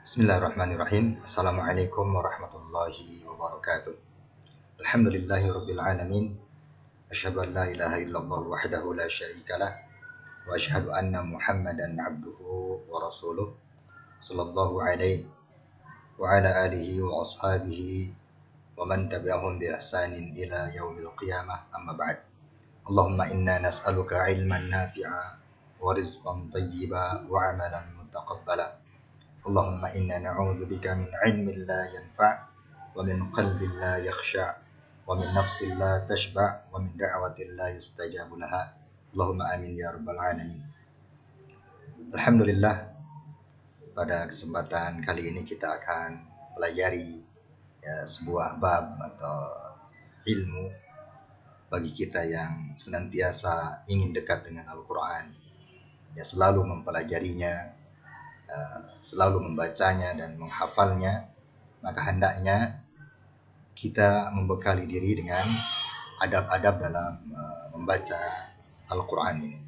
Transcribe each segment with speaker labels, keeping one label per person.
Speaker 1: Bismillahirrahmanirrahim. Assalamualaikum warahmatullahi wabarakatuh. Alhamdulillahi rabbil alamin. Asyhadu an la ilaha illallah wahdahu la syarikalah wa asyhadu anna Muhammadan abduhu wa rasuluh sallallahu alaihi wa ala alihi wa ashabihi wa man tabi'ahum bi ihsanin ila yaumil qiyamah, amma ba'd. Allahumma inna nas'aluka ilman nafi'a wa rizqan thayyiba wa amalan mutaqabbala. Allahumma inna na'udzubika min ilmin la yanfa' wa min qalbin la yakhsha' wa min nafsin la tashba' wa min da'watin la yustajabu laha. Allahumma amin ya rabbal alamin. Alhamdulillah, pada kesempatan kali ini kita akan pelajari sebuah bab atau ilmu bagi kita yang senantiasa ingin dekat dengan Al-Quran, selalu mempelajarinya, selalu membacanya dan menghafalnya. Maka hendaknya kita membekali diri dengan adab-adab dalam membaca Al-Quran ini.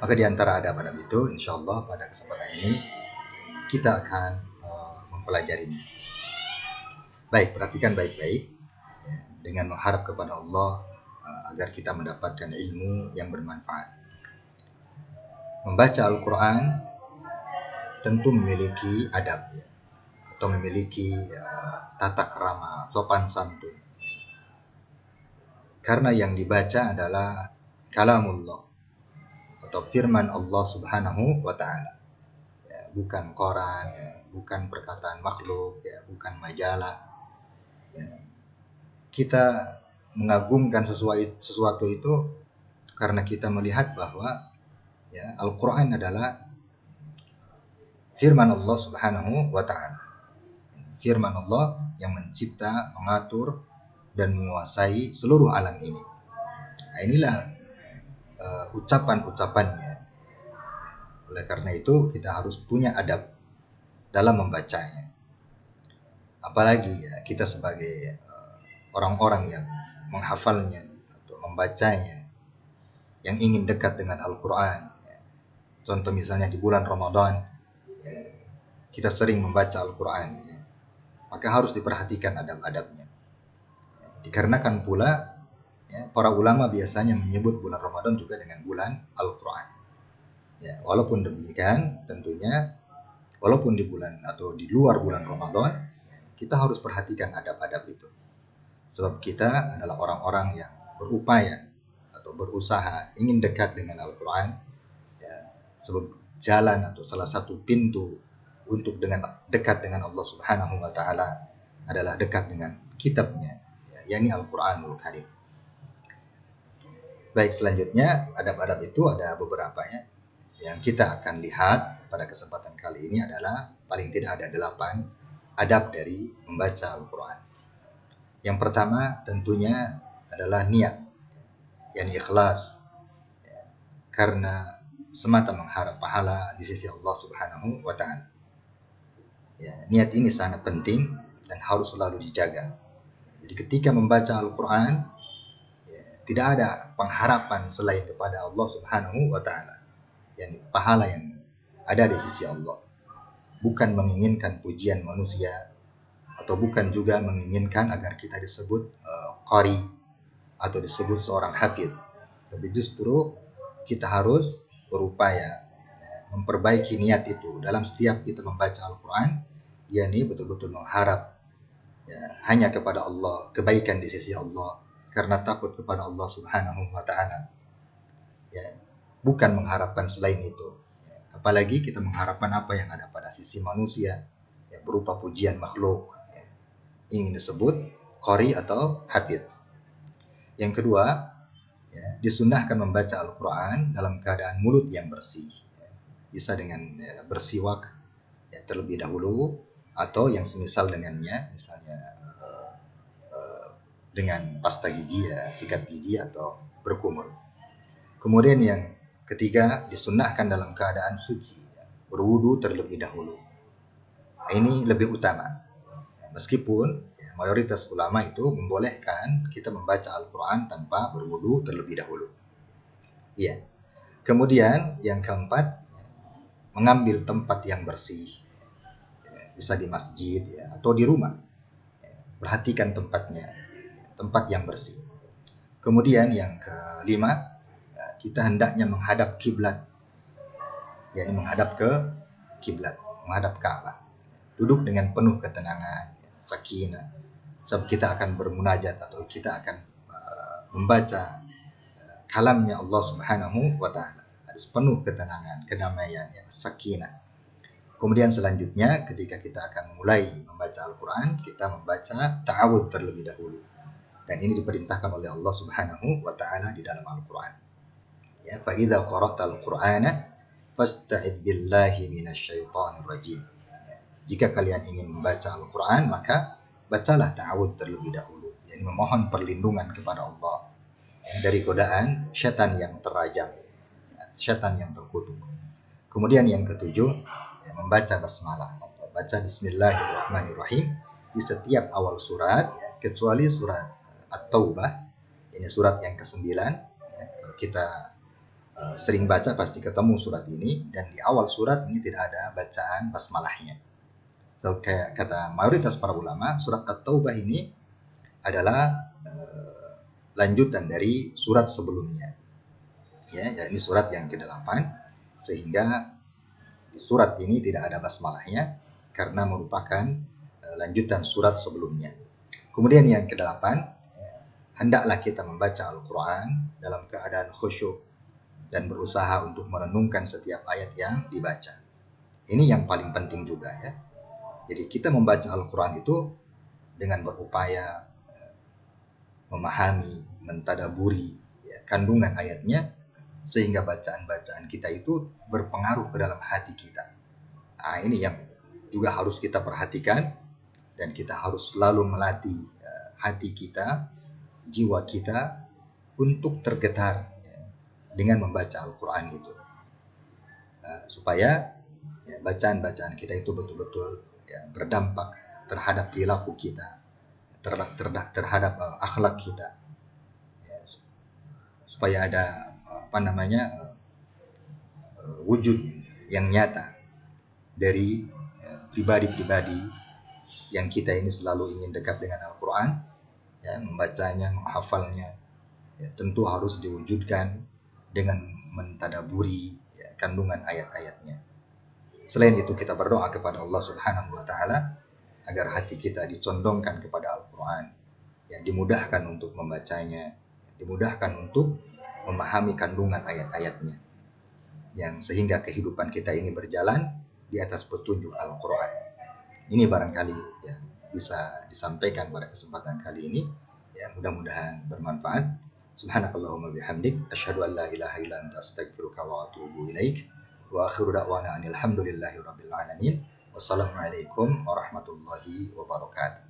Speaker 1: Maka di antara adab-adab itu, insya Allah pada kesempatan ini kita akan mempelajarinya. Baik, perhatikan baik-baik dengan mengharap kepada Allah agar kita mendapatkan ilmu yang bermanfaat. Membaca Al-Quran tentu memiliki adab, atau memiliki tata krama, sopan santun. Karena yang dibaca adalah kalamullah atau firman Allah Subhanahu wa Ta'ala, bukan koran, bukan perkataan makhluk, bukan majalah. Kita mengagumkan sesuatu itu karena kita melihat bahwa Al-Quran adalah firman Allah Subhanahu wa Ta'ala. Firman Allah yang mencipta, mengatur, dan menguasai seluruh alam ini. Nah, inilah ucapan-ucapannya. Oleh karena itu kita harus punya adab dalam membacanya. Apalagi kita sebagai orang-orang yang menghafalnya atau membacanya, yang ingin dekat dengan Al-Quran. Contoh misalnya di bulan Ramadan, kita sering membaca Al-Quran, maka harus diperhatikan adab-adabnya. Dikarenakan pula para ulama biasanya menyebut bulan Ramadan juga dengan bulan Al-Quran. Walaupun demikian, tentunya walaupun di bulan atau di luar bulan Ramadan, kita harus perhatikan adab-adab itu. Sebab kita adalah orang-orang yang berupaya atau berusaha ingin dekat dengan Al-Quran. Sebab jalan atau salah satu pintu untuk dekat dengan Allah Subhanahu wa Ta'ala adalah dekat dengan kitabnya, yakni Al-Quranul Karim. Baik, selanjutnya adab-adab itu ada beberapa yang kita akan lihat pada kesempatan kali ini adalah paling tidak ada 8 adab dari membaca Al-Quran. Yang pertama tentunya adalah niat, yakni ikhlas, karena semata mengharap pahala di sisi Allah Subhanahu wa Ta'ala. Niat ini sangat penting dan harus selalu dijaga. Jadi ketika membaca Al-Quran, tidak ada pengharapan selain kepada Allah Subhanahu wa Ta'ala, yakni pahala yang ada di sisi Allah. Bukan menginginkan pujian manusia, atau bukan juga menginginkan agar kita disebut qari atau disebut seorang hafidh. Tapi justru kita harus berupaya memperbaiki niat itu dalam setiap kita membaca Al-Quran, yakni betul-betul mengharap hanya kepada Allah, kebaikan di sisi Allah, karena takut kepada Allah Subhanahu wa Ta'ala. Bukan mengharapkan selain itu. Apalagi kita mengharapkan apa yang ada pada sisi manusia, berupa pujian makhluk, ingin disebut qari atau hafidh. Yang kedua, disunnahkan membaca Al-Quran dalam keadaan mulut yang bersih. Bisa dengan bersiwak terlebih dahulu, atau yang semisal dengannya, misalnya dengan pasta gigi, sikat gigi, atau berkumur. Kemudian yang ketiga, disunnahkan dalam keadaan suci, berwudu terlebih dahulu. Ini lebih utama, meskipun mayoritas ulama itu membolehkan kita membaca Al-Quran tanpa berwudu terlebih dahulu. Kemudian yang keempat, mengambil tempat yang bersih. bisa di masjid ya, atau di rumah. Perhatikan tempatnya, tempat yang bersih. Kemudian yang kelima, kita hendaknya menghadap kiblat, yakni menghadap ke kiblat, menghadap Ka'bah. Duduk dengan penuh ketenangan, sakinah. Sebab kita akan bermunajat atau kita akan membaca kalamnya Allah Subhanahu wa taala. Harus penuh ketenangan, kedamaian, ya, sakinah. Kemudian selanjutnya ketika kita akan mulai membaca Al-Qur'an, kita membaca ta'awudz terlebih dahulu. Dan ini diperintahkan oleh Allah Subhanahu wa taala di dalam Al-Qur'an. Ya, fa idza qara'tal Qur'ana fasta'id billahi minasyaitonir rajim. Ya, jika kalian ingin membaca Al-Qur'an, maka bacalah ta'awudz terlebih dahulu. Yani memohon perlindungan kepada Allah dari godaan syaitan yang terrajam, syaitan yang terkutuk. Kemudian yang ketujuh, ya, membaca basmalah atau baca Bismillahirrahmanirrahim di setiap awal surat, ya, kecuali surat At-Taubah. Ini surat yang ke-9. Ya, kalau kita sering baca pasti ketemu surat ini, dan di awal surat ini tidak ada bacaan basmalahnya. So, kayak kata mayoritas para ulama, surat At-Taubah ini adalah lanjutan dari surat sebelumnya. Ya, ini surat yang ke-8, sehingga di surat ini tidak ada basmalahnya karena merupakan lanjutan surat sebelumnya. Kemudian yang ke-8, hendaklah kita membaca Al-Quran dalam keadaan khusyuk dan berusaha untuk merenungkan setiap ayat yang dibaca. Ini yang paling penting juga ya. Jadi kita membaca Al-Quran itu dengan berupaya memahami, mentadaburi ya, kandungan ayatnya, sehingga bacaan-bacaan kita itu berpengaruh ke dalam hati kita. Nah, ini yang juga harus kita perhatikan, dan kita harus selalu melatih hati kita, jiwa kita untuk tergetar ya, dengan membaca Al-Quran itu, supaya ya, bacaan-bacaan kita itu betul-betul ya, berdampak terhadap perilaku kita, terhadap akhlak kita, ya, supaya ada wujud yang nyata dari pribadi-pribadi yang kita ini selalu ingin dekat dengan Al-Quran, ya, membacanya, menghafalnya, ya, tentu harus diwujudkan dengan mentadaburi ya, kandungan ayat-ayatnya. Selain itu kita berdoa kepada Allah Subhanahu wa taala agar hati kita dicondongkan kepada Al-Quran, ya, dimudahkan untuk membacanya, dimudahkan untuk memahami kandungan ayat-ayatnya, yang sehingga kehidupan kita ini berjalan di atas petunjuk Al-Quran. Ini barangkali yang bisa disampaikan pada kesempatan kali ini. Ya, mudah-mudahan bermanfaat. Subhanakallahumma bihamdik, asyhadu an la ilaha illa anta astaghfiruka wa atubu ilaik. Wa akhiru da'wana anil hamdulillahi rabbil alamin. Wassalamualaikum warahmatullahi wabarakatuh.